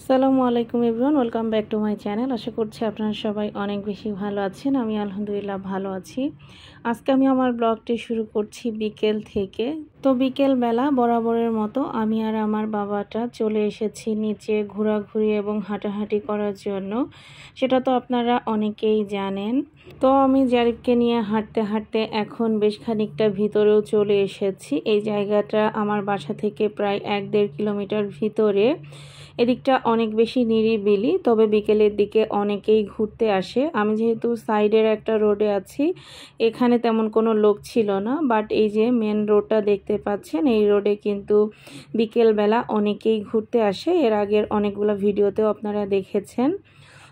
আসসালামু আলাইকুম everyone, welcome back to my channel. আশা করছি আপনারা সবাই অনেক বেশি ভালো আছেন। আমি আলহামদুলিল্লাহ ভালো আছি। আজকে আমি আমার ব্লগটি শুরু করছি বিকেল থেকে। তো বিকেলবেলা বরাবরের মতো আমি আর আমার বাবাটা চলে এসেছি নিচে ঘোরাঘুরি এবং হাঁটাহাঁটি করার জন্য। সেটা তো আপনারা অনেকেই জানেন। তো আমি জারিফকে নিয়ে হাঁটতে হাঁটতে এখন বেশ খানিকটা ভিতরেও চলে এসেছি। এই জায়গাটা আমার বাসা থেকে প্রায় 1-1.5 কিলোমিটার ভিতরে। এদিকটা অনেক বেশি নিরিবিলি, তবে বিকেলের দিকে অনেকেই ঘুরতে আসে। আমি যেহেতু সাইডের একটা রোডে আছি, এখানে তেমন কোনো লোক ছিল না, বাট এই যে মেন রোডটা দেখতে পাচ্ছেন, এই রোডে কিন্তু বিকেলবেলা অনেকেই ঘুরতে আসে। এর আগের অনেকগুলো ভিডিওতেও আপনারা দেখেছেন।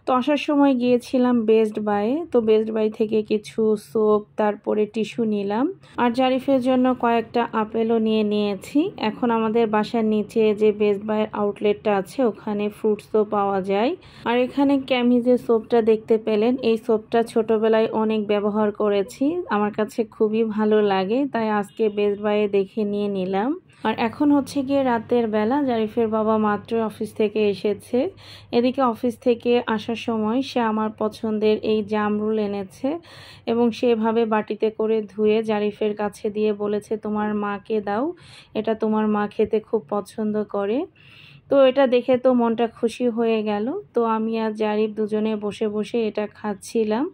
তো আসার সময় গিয়েছিলাম বেস্ট বাইয়ে। তো বেস্ট বাই থেকে কিছু সোপ, তারপরে টিস্যু নিলাম, আর জারিফের জন্য কয়েকটা আপেলও নিয়েছি। এখন আমাদের বাসার নিচে যে বেস্ট বাইয়ের আউটলেটটা আছে, ওখানে ফ্রুটসও পাওয়া যায়। আর এখানে ক্যামি যে সোপটা দেখতে পেলেন, এই সোপটা ছোটবেলায় অনেক ব্যবহার করেছি, আমার কাছে খুবই ভালো লাগে, তাই আজকে বেস্ট বাইয়ে দেখে নিয়ে নিলাম। আর এখন হচ্ছে গিয়ে রাতের বেলা, জারিফের বাবা মাত্র অফিস থেকে এসেছে। এদিকে অফিস থেকে আসার সময় সে আমার পছন্দের এই জামরুল এনেছে এবং সেভাবে বাটিতে করে ধুয়ে জারিফের কাছে দিয়ে বলেছে, তোমার মাকে দাও, এটা তোমার মা খেতে খুব পছন্দ করে। তো এটা দেখে তো মনটা খুশি হয়ে গেল। তো আমি আর জারিফ দুজনে বসে বসে এটা খাচ্ছিলাম।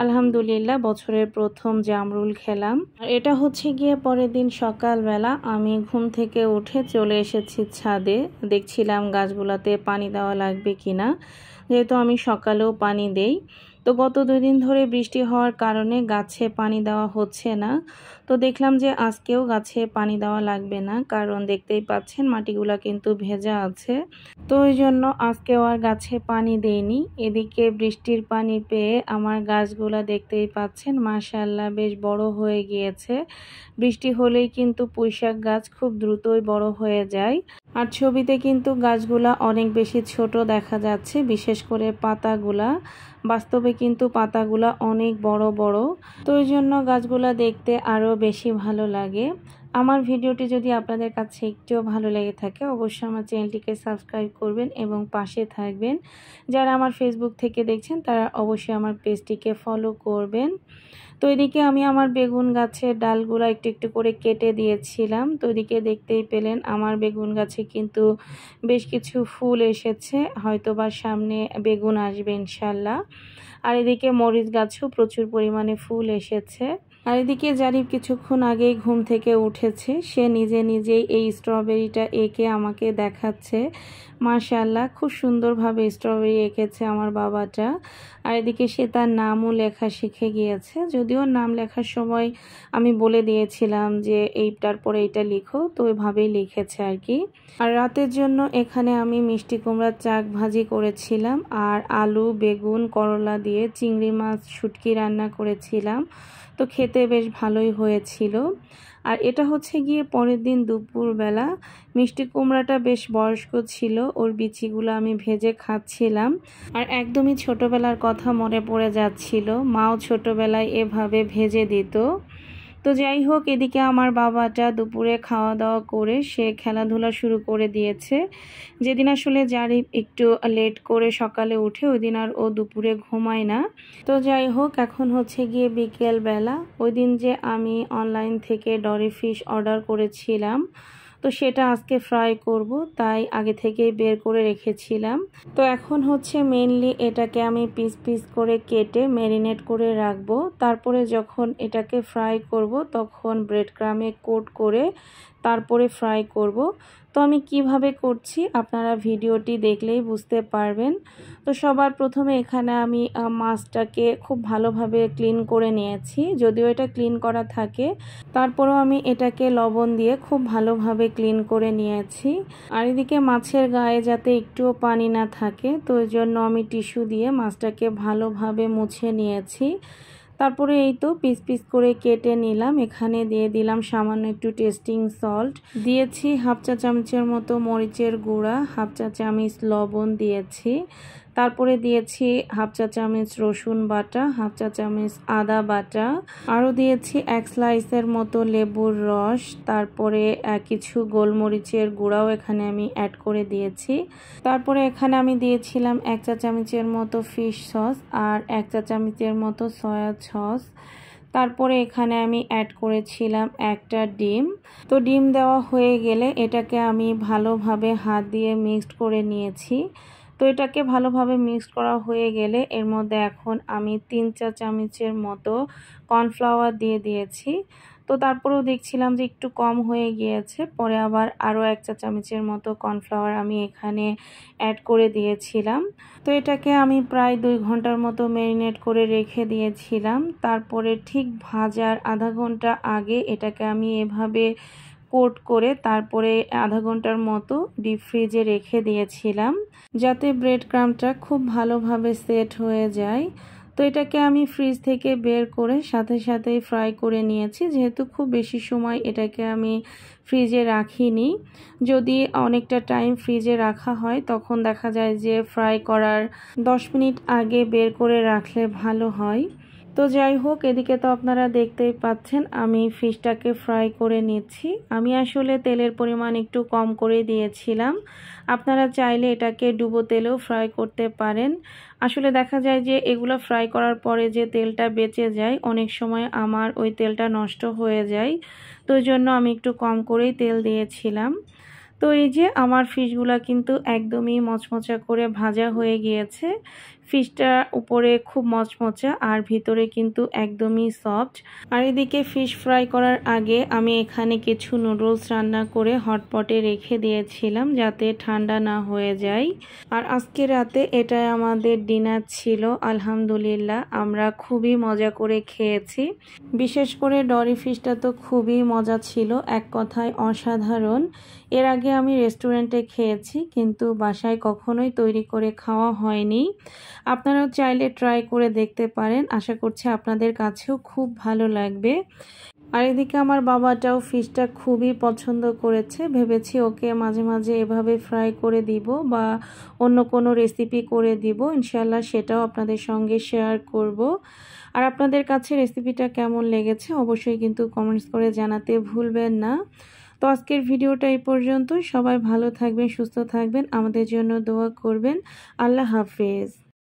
আলহামদুলিল্লাহ, বছরের প্রথম জামরুল খেলাম। আর এটা হচ্ছে গিয়ে পরের দিন সকালবেলা আমি ঘুম থেকে উঠে চলে এসেছি ছাদে। দেখছিলাম গাছগুলোতে পানি দেওয়া লাগবে কিনা, যেহেতু আমি সকালেও পানি দেই। তো গত 2 দিন ধরে বৃষ্টি হওয়ার কারণে গাছে পানি দেওয়া হচ্ছে না। তো দেখলাম যে আজকেও গাছে পানি দেওয়া লাগবে না, কারণ দেখতেই পাচ্ছেন মাটিগুলা কিন্তু ভেজা আছে। তো ওই জন্য আজকেও আর গাছে পানি দেইনি। এদিকে বৃষ্টির পানি পেয়ে আমার গাছগুলা দেখতেই পাচ্ছেন মাশাআল্লাহ বেশ বড় হয়ে গিয়েছে। বৃষ্টি হলেই কিন্তু পুঁইশাক গাছ খুব দ্রুতই বড় হয়ে যায়। আর ছবিতে কিন্তু গাছগুলা অনেক বেশি ছোট দেখা যাচ্ছে, বিশেষ করে পাতাগুলা। বাস্তবে কিন্তু পাতাগুলা অনেক বড় বড়। তো ওই জন্য গাছগুলা দেখতে আরও বেশি ভালো লাগে। আমার ভিডিওটি যদি আপনাদের কাছে একটুও ভালো লেগে থাকে, অবশ্যই আমার চ্যানেলটিকে সাবস্ক্রাইব করবেন এবং পাশে থাকবেন। যারা আমার ফেসবুক থেকে দেখছেন তারা অবশ্যই আমার পেজটিকে ফলো করবেন। তো এদিকে আমি আমার বেগুন গাছের ডালগুলো একটু একটু করে কেটে দিয়েছিলাম। তো এদিকে দেখতেই পেলেন আমার বেগুন গাছে কিন্তু বেশ কিছু ফুল এসেছে, হয়তোবা সামনে বেগুন আসবে ইনশাল্লাহ। আর এদিকে মরিচ গাছেও প্রচুর পরিমাণে ফুল এসেছে। আর এদিকে জারিফ কিছুক্ষণ আগেই ঘুম থেকে উঠেছে, সে নিজেই এই স্ট্রবেরিটা এঁকে আমাকে দেখাচ্ছে। মাশাআল্লাহ, খুব সুন্দরভাবে স্ট্রবেরি এঁকেছে আমার বাবাটা। আর এদিকে সে তার নামও লেখা শিখে গিয়েছে, যদিও নাম লেখার সময় আমি বলে দিয়েছিলাম যে এইটার পরে এইটা লিখো, তো ওইভাবেই লিখেছে আর কি। আর রাতের জন্য এখানে আমি মিষ্টি কুমড়ার চাক ভাজি করেছিলাম, আর আলু, বেগুন, করলা দিয়ে চিংড়ি মাছ শুটকি রান্না করেছিলাম। তো খেতে বেশ ভালোই হয়েছিল। আর এটা হচ্ছে গিয়ে পরের দিন দুপুরবেলা। মিষ্টি কুমড়াটা বেশ বয়স্ক ছিল, ওর বিচিগুলো আমি ভেজে খাচ্ছিলাম। আর একদমই ছোটবেলার কথা মনে পড়ে যাচ্ছিল, মাও ছোটবেলায় এভাবে ভেজে দিত। তো যাই হোক, এদিকে আমার বাবাটা দুপুরে খাওয়া দাওয়া করে সে খেলাধুলা শুরু করে দিয়েছে। যেদিন আসলে জারিফ একটু লেট করে সকালে উঠে, ওই দিন আর ও দুপুরে ঘুমায় না। তো যাই হোক, এখন হচ্ছে গিয়ে বিকেলবেলা। ওই দিন যে আমি অনলাইন থেকে ডরি ফিশ অর্ডার করেছিলাম, তো সেটা আজকে ফ্রাই করব, তাই আগে থেকেই বের করে রেখেছিলাম। তো এখন হচ্ছে মেইনলি এটাকে আমি পিস পিস করে কেটে ম্যারিনেট করে রাখবো। তারপরে যখন এটাকে ফ্রাই করব, তখন ব্রেড ক্রামে কোট করে তারপরে ফ্রাই করব। তো আমি কিভাবে করছি আপনারা ভিডিওটি দেখলেই বুঝতে পারবেন। তো সবার প্রথমে এখানে আমি মাছটাকে খুব ভালোভাবে ক্লিন করে নিয়েছি, যদিও এটা ক্লিন করা থাকে, তারপরেও আমি এটাকে লবণ দিয়ে খুব ভালোভাবে ক্লিন করে নিয়েছি। আর এদিকে মাছের গায়ে যাতে একটুও পানি না থাকে, তো ওই জন্য আমি টিস্যু দিয়ে মাছটাকে ভালোভাবে মুছে নিয়েছি। তারপরে এই তো পিস পিস করে কেটে নিলাম। এখানে দিয়ে দিলাম সামান্য একটু টেস্টিং সল্ট, দিয়েছি হাফ চা চামচের মতো মরিচের গুঁড়া, হাফ চা চামচ লবণ দিয়েছি। তারপরে দিয়েছি হাফ চা চামচ রসুন বাটা, হাফ চা চামচ আদা বাটা, আরও দিয়েছি 1 স্লাইসের মতো লেবুর রস, তারপরে কিছু গোলমরিচের গুঁড়াও এখানে আমি অ্যাড করে দিয়েছি। তারপরে এখানে আমি দিয়েছিলাম 1 চা চামচের মতো ফিশ সস আর 1 চা চামচের মতো সয়া সস। তারপরে এখানে আমি অ্যাড করেছিলাম একটা ডিম। তো ডিম দেওয়া হয়ে গেলে এটাকে আমি ভালোভাবে হাত দিয়ে মিক্সড করে নিয়েছি। তো এটাকে ভালোভাবে মিক্সড করা হয়ে গেলে এর মধ্যে এখন আমি 3 চা চামচের মতো কর্নফ্লাওয়ার দিয়ে দিয়েছি। তো তারপরেও দেখছিলাম যে একটু কম হয়ে গিয়েছে, পরে আবার আরও 1 চা চামচের মতো কর্নফ্লাওয়ার আমি এখানে অ্যাড করে দিয়েছিলাম। তো এটাকে আমি প্রায় 2 ঘন্টার মতো ম্যারিনেট করে রেখে দিয়েছিলাম। তারপরে ঠিক ভাজার আধা ঘন্টা আগে এটাকে আমি এভাবে কোট করে তারপরে আধা ঘন্টার মতো ডিপ ফ্রিজে রেখে দিয়েছিলাম, যাতে ব্রেড ক্রাম্বটা খুব ভালোভাবে সেট হয়ে যায়। তো এটাকে আমি ফ্রিজ থেকে বের করে সাথে সাথেই ফ্রাই করে নিয়েছি, যেহেতু খুব বেশি সময় এটাকে আমি ফ্রিজে রাখিনি। যদি অনেকটা টাইম ফ্রিজে রাখা হয় তখন দেখা যায় যে ফ্রাই করার 10 মিনিট আগে বের করে রাখলে ভালো হয়। তো যাই হোক, এদিকে তো আপনারা দেখতেই পাচ্ছেন আমি ফিশটাকে ফ্রাই করে নিচ্ছি। আমি আসলে তেলের পরিমাণ একটু কম করে দিয়েছিলাম, আপনারা চাইলে এটাকে ডুবো তেলেও ফ্রাই করতে পারেন। আসলে দেখা যায় যে এগুলো ফ্রাই করার পরে যে তেলটা বেঁচে যায় অনেক সময় আমার ওই তেলটা নষ্ট হয়ে যায়, তো ওই জন্য আমি একটু কম করেই তেল দিয়েছিলাম। তো এই যে আমার ফিশগুলো কিন্তু একদমই মচমচা করে ভাজা হয়ে গিয়েছে। ফিশটা উপরে খুব মচমচা আর ভিতরে কিন্তু একদমই সফট। আর এদিকে ফিশ ফ্রাই করার আগে আমি এখানে কিছু নুডলস রান্না করে হটপটে রেখে দিয়েছিলাম যাতে ঠান্ডা না হয়ে যায়। আর আজকে রাতে এটাই আমাদের ডিনার ছিল। আলহামদুলিল্লাহ আমরা খুবই মজা করে খেয়েছি। বিশেষ করে ডরি ফিশটা তো খুবই মজা ছিল, এক কথায় অসাধারণ। এর আগে আমি রেস্টুরেন্টে খেয়েছি কিন্তু বাসায় কখনোই তৈরি করে খাওয়া হয়নি। আপনারাও চাইলে ট্রাই করে দেখতে পারেন, আশা করছি আপনাদের কাছেও খুব ভালো লাগবে। আর এদিকে আমার বাবাটাও ফিশটা খুবই পছন্দ করেছে, ভেবেছি ওকে মাঝে মাঝে এভাবে ফ্রাই করে দিব বা অন্য কোনো রেসিপি করে দিব, ইনশাল্লাহ সেটাও আপনাদের সঙ্গে শেয়ার করব। আর আপনাদের কাছে রেসিপিটা কেমন লেগেছে অবশ্যই কিন্তু কমেন্টস করে জানাতে ভুলবেন না। তো আজকের ভিডিওটা এই পর্যন্ত। সবাই ভালো থাকবেন, সুস্থ থাকবেন, আমাদের জন্য দোয়া করবেন। আল্লাহ হাফেজ।